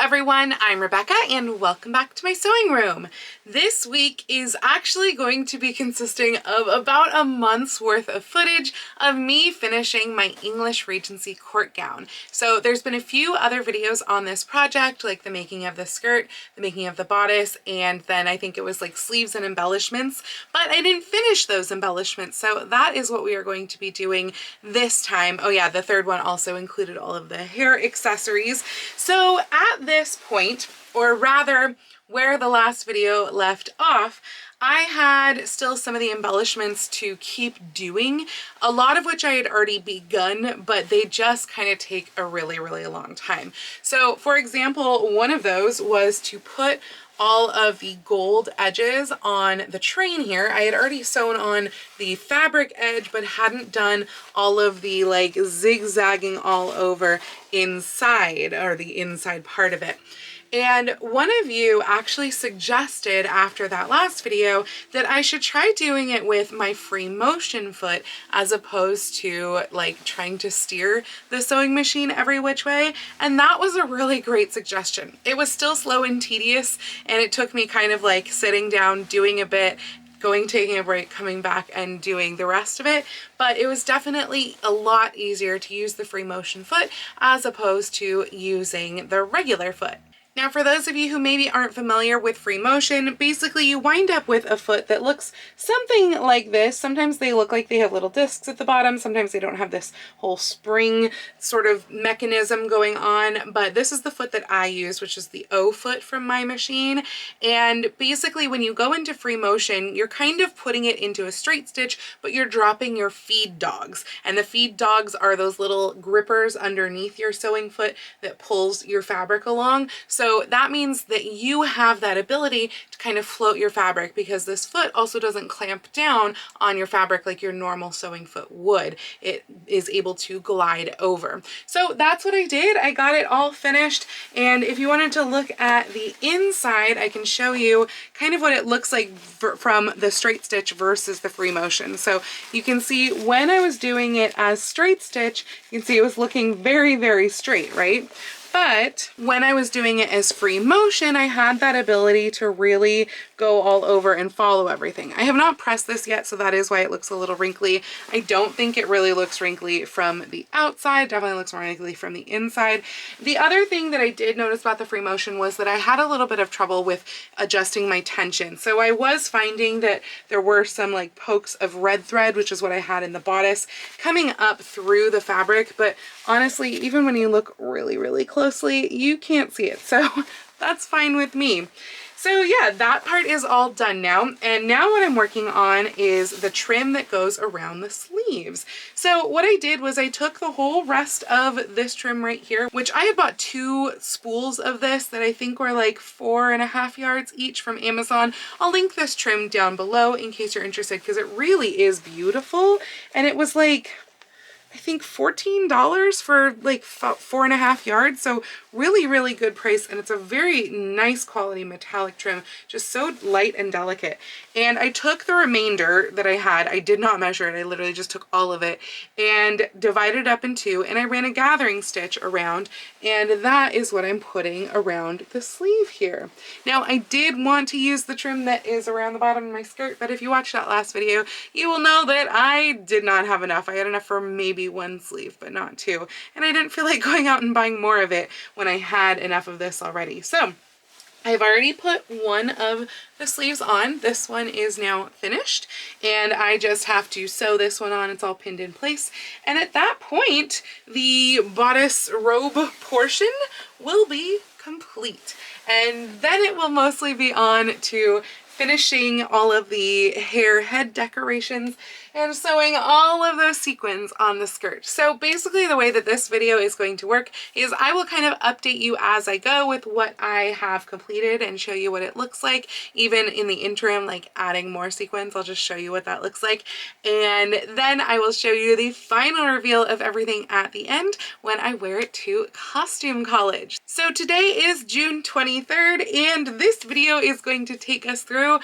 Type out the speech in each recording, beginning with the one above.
everyone, I'm Rebecca and welcome back to my sewing room. This week is actually going to be consisting of about a month's worth of footage of me finishing my English Regency court gown. So there's been a few other videos on this project, like the making of the skirt, the making of the bodice, and then I think it was like sleeves and embellishments, but I didn't finish those embellishments. So that is what we are going to be doing this time. Oh yeah, the third one also included all of the hair accessories. So at this point, or rather where the last video left off, I had still some of the embellishments to keep doing, a lot of which I had already begun, but they just kind of take a really long time. So for example, one of those was to put all of the gold edges on the train here. I had already sewn on the fabric edge, but hadn't done all of the like zigzagging all over inside, or the inside part of it. And one of you actually suggested after that last video that I should try doing it with my free motion foot as opposed to like trying to steer the sewing machine every which way. And that was a really great suggestion. It was still slow and tedious, and it took me kind of like sitting down, doing a bit, going, taking a break, coming back and doing the rest of it. But it was definitely a lot easier to use the free motion foot as opposed to using the regular foot. Now, for those of you who maybe aren't familiar with free motion, basically you wind up with a foot that looks something like this. Sometimes they look like they have little discs at the bottom. Sometimes they don't have this whole spring sort of mechanism going on, but this is the foot that I use, which is the O foot from my machine. And basically when you go into free motion, you're kind of putting it into a straight stitch, but you're dropping your feed dogs. And the feed dogs are those little grippers underneath your sewing foot that pulls your fabric along. So that means that you have that ability to kind of float your fabric, because this foot also doesn't clamp down on your fabric like your normal sewing foot would. It is able to glide over. So that's what I did. I got it all finished. And if you wanted to look at the inside, I can show you kind of what it looks like from the straight stitch versus the free motion. So you can see when I was doing it as straight stitch, you can see it was looking very straight, right? But when I was doing it as free motion, I had that ability to really go all over and follow everything. I have not pressed this yet, so that is why it looks a little wrinkly. I don't think it really looks wrinkly from the outside. Definitely looks more wrinkly from the inside. The other thing that I did notice about the free motion was that I had a little bit of trouble with adjusting my tension. So I was finding that there were some like pokes of red thread, which is what I had in the bodice, coming up through the fabric. But honestly, even when you look really closely, you can't see it. So that's fine with me. So yeah, that part is all done now. And now what I'm working on is the trim that goes around the sleeves. So what I did was I took the whole rest of this trim right here, which I had bought 2 spools of this that I think were like 4.5 yards each from Amazon. I'll link this trim down below in case you're interested, because it really is beautiful. And it was like, I think $14 for like 4.5 yards. So really good price, and it's a very nice quality metallic trim, just so light and delicate. And I took the remainder that I had, I did not measure it, I literally just took all of it and divided it up in 2, and I ran a gathering stitch around, and that is what I'm putting around the sleeve here. Now I did want to use the trim that is around the bottom of my skirt, but if you watched that last video, you will know that I did not have enough. I had enough for maybe 1 sleeve, but not 2, and I didn't feel like going out and buying more of it when I had enough of this already. So I've already put one of the sleeves on. This one is now finished, and I just have to sew this one on. It's all pinned in place. And at that point, the bodice robe portion will be complete. And then it will mostly be on to finishing all of the hair head decorations and sewing all of those sequins on the skirt. So basically the way that this video is going to work is I will kind of update you as I go with what I have completed and show you what it looks like. Even in the interim, like adding more sequins, I'll just show you what that looks like. And then I will show you the final reveal of everything at the end when I wear it to costume college. So today is June 23rd, and this video is going to take us through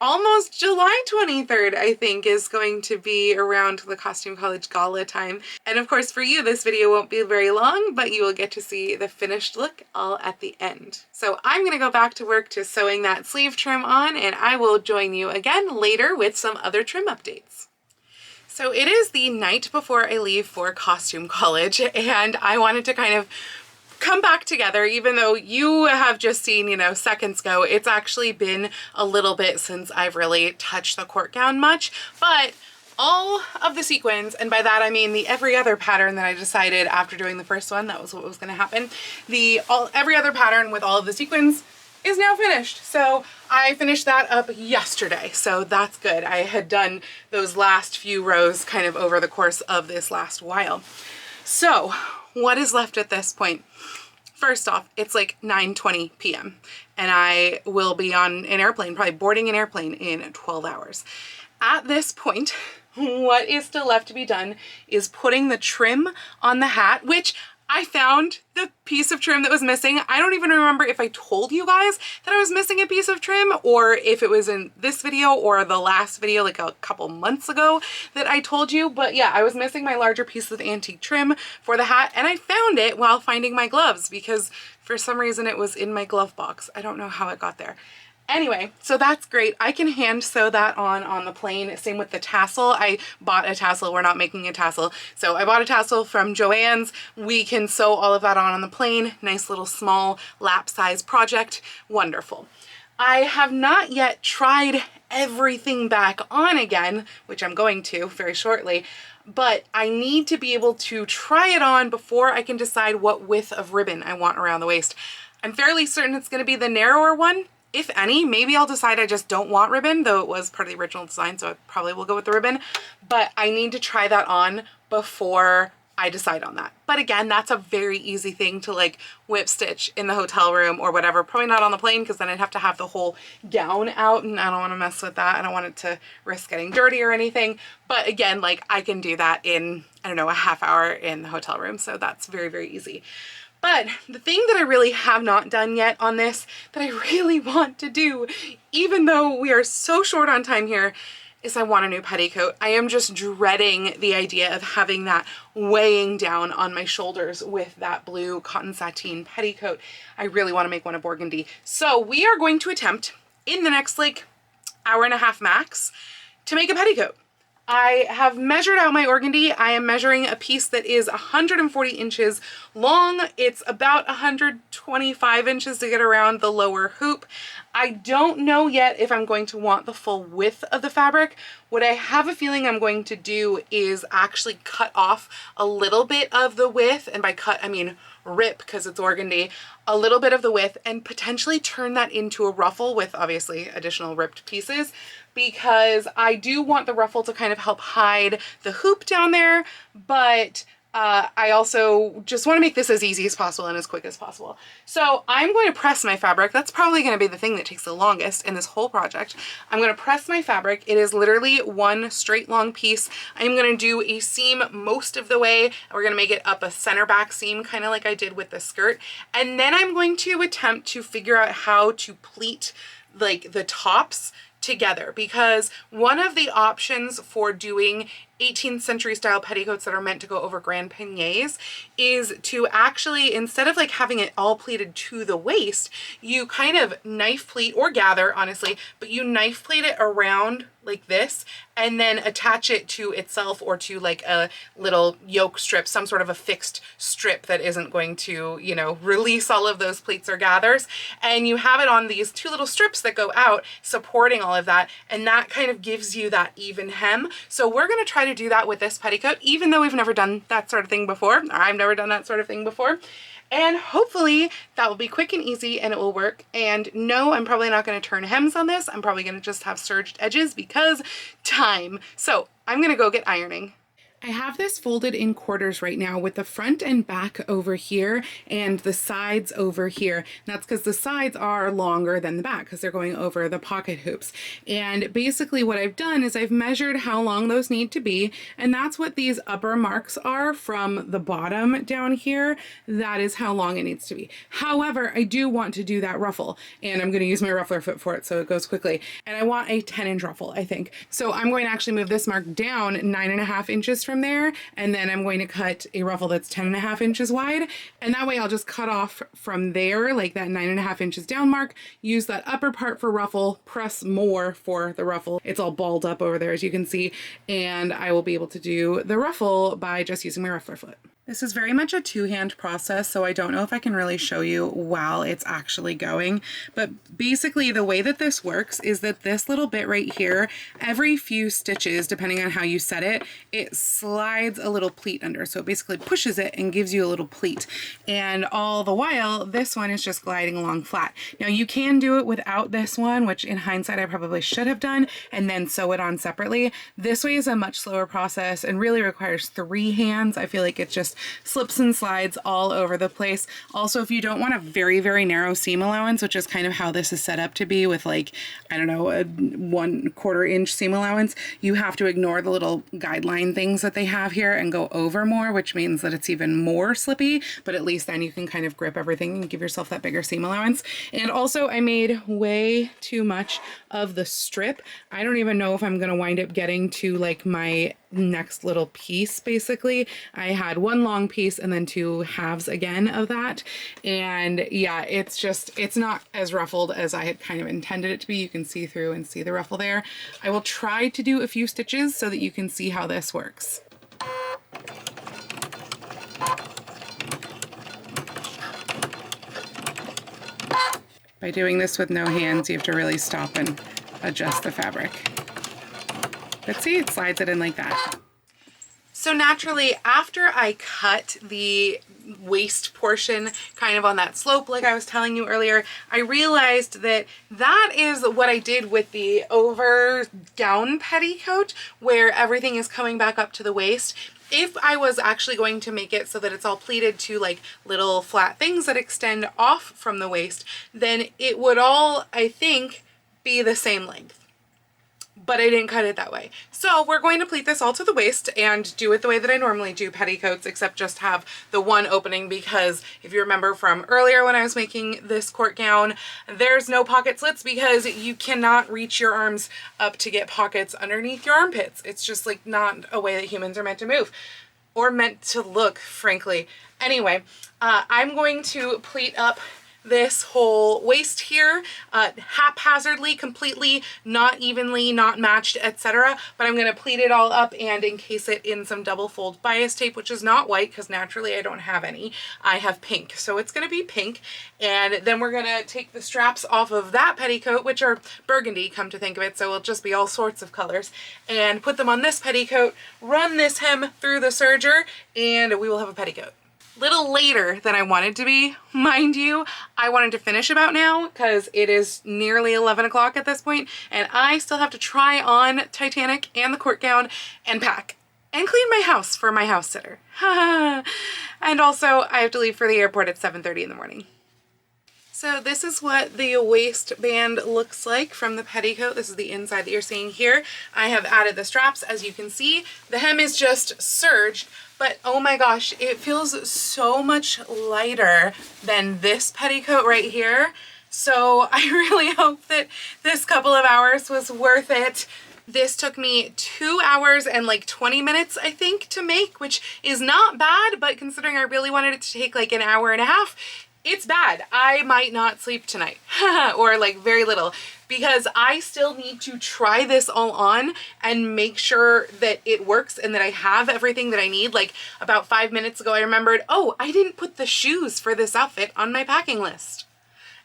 almost July 23rd, I think, is going to be around the Costume College Gala time. And of course for you, this video won't be very long, but you will get to see the finished look all at the end. So I'm gonna go back to work to sewing that sleeve trim on, and I will join you again later with some other trim updates. So it is the night before I leave for Costume College, and I wanted to kind of come back together, even though you have just seen, you know, seconds ago. It's actually been a little bit since I've really touched the court gown much, but all of the sequins, and by that I mean the every other pattern that I decided after doing the first one, that was what was going to happen. Every other pattern with all of the sequins is now finished. So I finished that up yesterday, so that's good. I had done those last few rows kind of over the course of this last while. So what is left at this point? First off, it's like 9:20 p.m. and I will be on an airplane, probably boarding an airplane in 12 hours. At this point, what is still left to be done is putting the trim on the hat, which I found the piece of trim that was missing. I don't even remember if I told you guys that I was missing a piece of trim, or if it was in this video or the last video like a couple months ago that I told you. But yeah, I was missing my larger piece of antique trim for the hat, and I found it while finding my gloves because for some reason it was in my glove box. I don't know how it got there. Anyway, so that's great. I can hand sew that on the plane. Same with the tassel. I bought a tassel. We're not making a tassel. So I bought a tassel from Joann's. We can sew all of that on the plane. Nice little small lap size project. Wonderful. I have not yet tried everything back on again, which I'm going to very shortly, but I need to be able to try it on before I can decide what width of ribbon I want around the waist. I'm fairly certain it's going to be the narrower one. If any, maybe I'll decide I just don't want ribbon, though it was part of the original design, so I probably will go with the ribbon. But I need to try that on before I decide on that. But again, that's a very easy thing to like whip stitch in the hotel room or whatever. Probably not on the plane because then I'd have to have the whole gown out, and I don't want to mess with that. I don't want it to risk getting dirty or anything. But again, like I can do that in, I don't know, a half hour in the hotel room. So that's very, very easy. But the thing that I really have not done yet on this that I really want to do, even though we are so short on time here, is I want a new petticoat. I am just dreading the idea of having that weighing down on my shoulders with that blue cotton sateen petticoat. I really want to make one of burgundy. So we are going to attempt in the next like hour and a half max to make a petticoat. I have measured out my organdy. I am measuring a piece that is 140 inches long. It's about 125 inches to get around the lower hoop. I don't know yet if I'm going to want the full width of the fabric. What I have a feeling I'm going to do is actually cut off a little bit of the width, and by cut I mean rip because it's organdy, a little bit of the width, and potentially turn that into a ruffle with obviously additional ripped pieces, because I do want the ruffle to kind of help hide the hoop down there, but I also just want to make this as easy as possible and as quick as possible. So I'm going to press my fabric. That's probably going to be the thing that takes the longest in this whole project. I'm going to press my fabric. It is literally one straight long piece. I'm going to do a seam most of the way. We're going to make it up a center back seam, kind of like I did with the skirt. And then I'm going to attempt to figure out how to pleat like the tops together, because one of the options for doing 18th century style petticoats that are meant to go over grand paniers is to actually, instead of like having it all pleated to the waist, you kind of knife pleat, or gather honestly, but you knife pleat it around like this and then attach it to itself or to like a little yoke strip, some sort of a fixed strip that isn't going to, you know, release all of those pleats or gathers. And you have it on these two little strips that go out supporting all of that, and that kind of gives you that even hem. So we're going to try to do that with this petticoat, even though we've never done that sort of thing before. I've never done that sort of thing before. And hopefully that will be quick and easy and it will work. And no, I'm probably not going to turn hems on this. I'm probably going to just have serged edges because time. So I'm going to go get ironing. I have this folded in quarters right now with the front and back over here and the sides over here. And that's because the sides are longer than the back because they're going over the pocket hoops. And basically what I've done is I've measured how long those need to be, and that's what these upper marks are from the bottom down here. That is how long it needs to be. However, I do want to do that ruffle, and I'm going to use my ruffler foot for it so it goes quickly. And I want a 10-inch ruffle, I think. So I'm going to actually move this mark down 9.5 inches from there, and then I'm going to cut a ruffle that's 10.5 inches wide, and that way I'll just cut off from there, like that 9.5 inches down mark, use that upper part for ruffle, press more for the ruffle. It's all balled up over there as you can see, and I will be able to do the ruffle by just using my ruffler foot. This is very much a two-hand process, so I don't know if I can really show you while it's actually going, but basically the way that this works is that this little bit right here, every few stitches, depending on how you set it, it slides a little pleat under. So it basically pushes it and gives you a little pleat. And all the while, this one is just gliding along flat. Now you can do it without this one, which in hindsight I probably should have done, and then sew it on separately. This way is a much slower process and really requires 3 hands. I feel like it's just slips and slides all over the place. Also, if you don't want a very, very narrow seam allowance, which is kind of how this is set up to be with like, I don't know, a 1/4 inch seam allowance, you have to ignore the little guideline things that they have here and go over more, which means that it's even more slippy, but at least then you can kind of grip everything and give yourself that bigger seam allowance. And also I made way too much of the strip. I don't even know if I'm going to wind up getting to like my next little piece. Basically I had one long piece and then 2 halves again of that, and yeah, it's not as ruffled as I had kind of intended it to be. You can see through and see the ruffle there. I will try to do a few stitches so that you can see how this works. By doing this with no hands, you have to really stop and adjust the fabric. But see, it slides it in like that. So naturally, after I cut the waist portion kind of on that slope like I was telling you earlier, I realized that that is what I did with the over gown petticoat, where everything is coming back up to the waist. If I was actually going to make it so that it's all pleated to like little flat things that extend off from the waist, then it would all, I think, be the same length. But I didn't cut it that way. So we're going to pleat this all to the waist and do it the way that I normally do petticoats, except just have the one opening, because if you remember from earlier when I was making this court gown, there's no pocket slits because you cannot reach your arms up to get pockets underneath your armpits. It's just like not a way that humans are meant to move or meant to look, frankly. Anyway, I'm going to pleat up this whole waist here haphazardly, completely, not evenly, not matched, etc. But I'm going to pleat it all up and encase it in some double fold bias tape, which is not white because naturally I don't have any. I have pink, so it's going to be pink. And then we're going to take the straps off of that petticoat, which are burgundy, come to think of it, so it'll just be all sorts of colors, and put them on this petticoat, run this hem through the serger, and we will have a petticoat. Little later than I wanted to be, mind you. I wanted to finish about now because it is nearly 11 o'clock at this point, and I still have to try on Titanic and the court gown and pack and clean my house for my house sitter. And also I have to leave for the airport at 7:30 in the morning. So this is what the waistband looks like from the petticoat. This is the inside that you're seeing here. I have added the straps, as you can see. The hem is just serged, but oh my gosh, it feels so much lighter than this petticoat right here. So I really hope that this couple of hours was worth it. This took me 2 hours and like 20 minutes, I think, to make, which is not bad, but considering I really wanted it to take like an hour and a half, it's bad. I might not sleep tonight or like very little, because I still need to try this all on and make sure that it works and that I have everything that I need. Like about 5 minutes ago, I remembered, oh, I didn't put the shoes for this outfit on my packing list.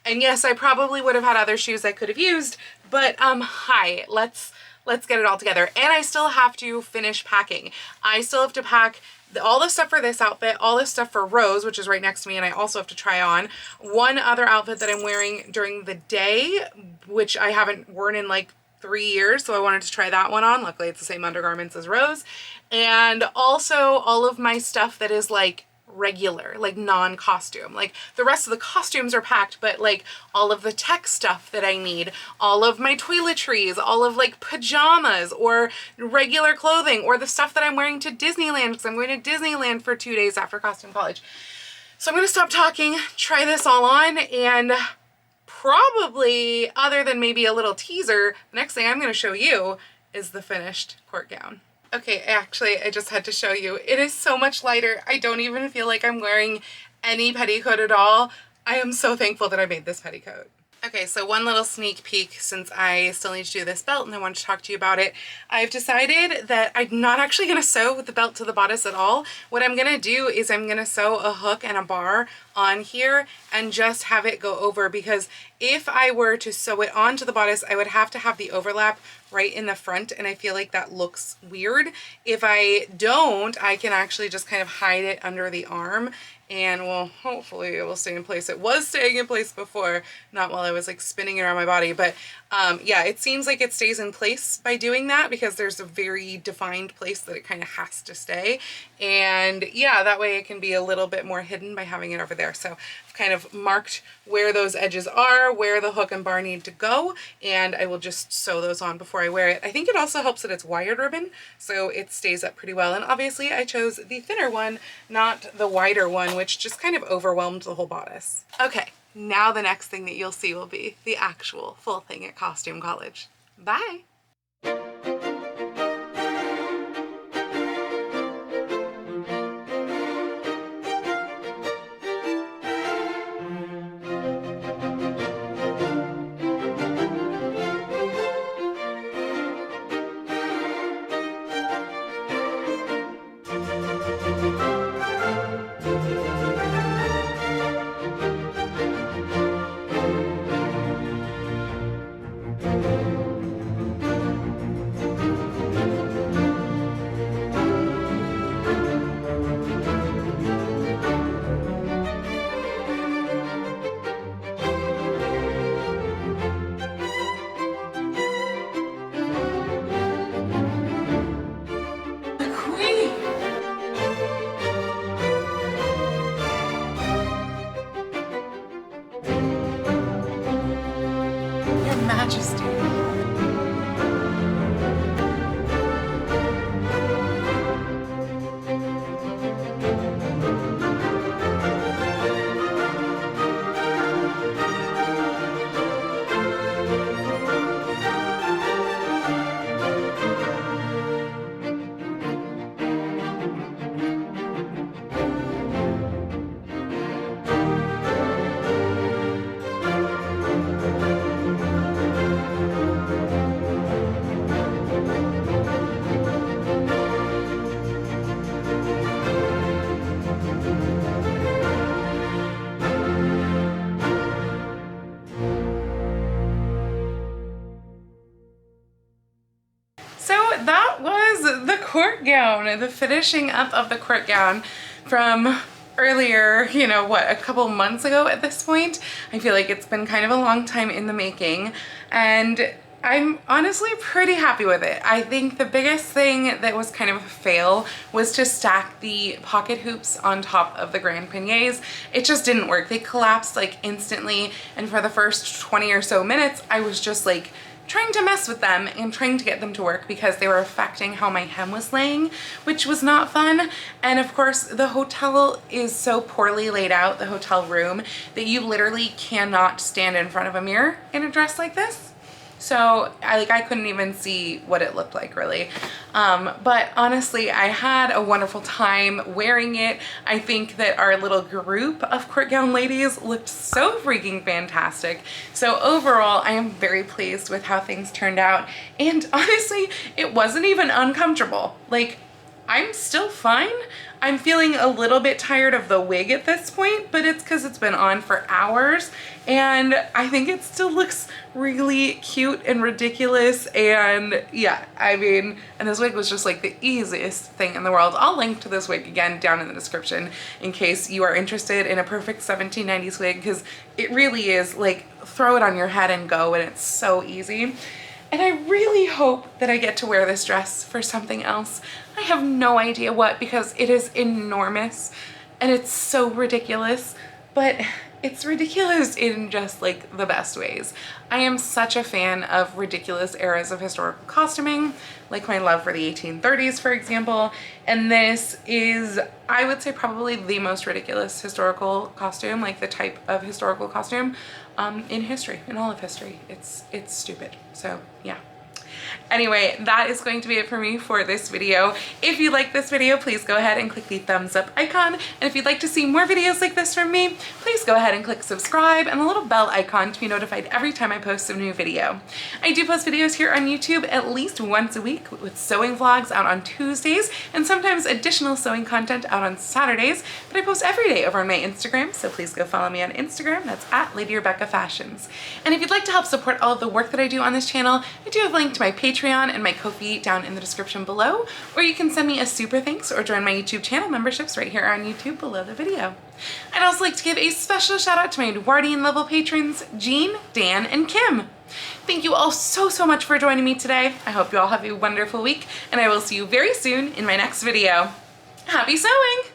And yes, I probably would have had other shoes I could have used, but hi, let's get it all together. And I still have to finish packing. I still have to pack all the stuff for this outfit, all this stuff for Rose, which is right next to me, and I also have to try on one other outfit that I'm wearing during the day, which I haven't worn in like 3 years, so I wanted to try that one on. Luckily it's the same undergarments as Rose. And also all of my stuff that is like regular, like non-costume. Like the rest of the costumes are packed, but like all of the tech stuff that I need, all of my toiletries, all of like pajamas or regular clothing, or the stuff that I'm wearing to Disneyland because I'm going to Disneyland for 2 days after costume college. So I'm gonna stop talking, try this all on, and probably, other than maybe a little teaser, the next thing I'm gonna show you is the finished court gown. Okay, actually, I just had to show you. It is so much lighter. I don't even feel like I'm wearing any petticoat at all. I am so thankful that I made this petticoat. Okay, so one little sneak peek, since I still need to do this belt and I wanted to talk to you about it. I've decided that I'm not actually gonna sew the belt to the bodice at all. What I'm gonna do is I'm gonna sew a hook and a bar on here and just have it go over, because if I were to sew it onto the bodice, I would have to have the overlap right in the front, and I feel like that looks weird. If I don't, I can actually just kind of hide it under the arm, and well, hopefully it will stay in place. It was staying in place before, not while I was like spinning it around my body, but yeah, it seems like it stays in place by doing that, because there's a very defined place that it kind of has to stay. And yeah, that way it can be a little bit more hidden by having it over there. So I've kind of marked where those edges are, where the hook and bar need to go, and I will just sew those on before I wear it. I think it also helps that it's wired ribbon, so it stays up pretty well. And obviously I chose the thinner one, not the wider one, which just kind of overwhelmed the whole bodice. Okay, now the next thing that you'll see will be the actual full thing at costume college. Bye! Majesty. That was the court gown, the finishing up of the court gown from earlier, you know, what, a couple months ago at this point. I feel like it's been kind of a long time in the making, and I'm honestly pretty happy with it. I think the biggest thing that was kind of a fail was to stack the pocket hoops on top of the grand paniers. It just didn't work. They collapsed like instantly, and for the first 20 or so minutes, I was just like trying to mess with them and trying to get them to work because they were affecting how my hem was laying, which was not fun. And of course, the hotel is so poorly laid out, the hotel room, that you literally cannot stand in front of a mirror in a dress like this. So I couldn't even see what it looked like, really. But honestly, I had a wonderful time wearing it. I think that our little group of court gown ladies looked so freaking fantastic. So overall, I am very pleased with how things turned out. And honestly, it wasn't even uncomfortable. Like, I'm still fine. I'm feeling a little bit tired of the wig at this point, but it's because it's been on for hours, and I think it still looks really cute and ridiculous. And yeah, I mean, and this wig was just like the easiest thing in the world. I'll link to this wig again down in the description in case you are interested in a perfect 1790s wig, because it really is like throw it on your head and go, and it's so easy. And I really hope that I get to wear this dress for something else. I have no idea what, because it is enormous and it's so ridiculous, but it's ridiculous in just like the best ways. I am such a fan of ridiculous eras of historical costuming, like my love for the 1830s, for example. And this is, I would say, probably the most ridiculous historical costume, like the type of historical costume in history, in all of history. It's stupid. So yeah. Anyway, that is going to be it for me for this video. If you like this video, please go ahead and click the thumbs up icon. And if you'd like to see more videos like this from me, please go ahead and click subscribe and the little bell icon to be notified every time I post a new video. I do post videos here on YouTube at least once a week, with sewing vlogs out on Tuesdays and sometimes additional sewing content out on Saturdays, but I post every day over on my Instagram, so please go follow me on Instagram. That's at Lady Rebecca Fashions. And if you'd like to help support all of the work that I do on this channel, I do have a link to my Patreon and my Ko-fi down in the description below, or you can send me a super thanks or join my YouTube channel memberships right here on YouTube below the video. I'd also like to give a special shout out to my Edwardian level patrons, Jean, Dan, and Kim. Thank you all so much for joining me today. I hope you all have a wonderful week, and I will see you very soon in my next video. Happy sewing!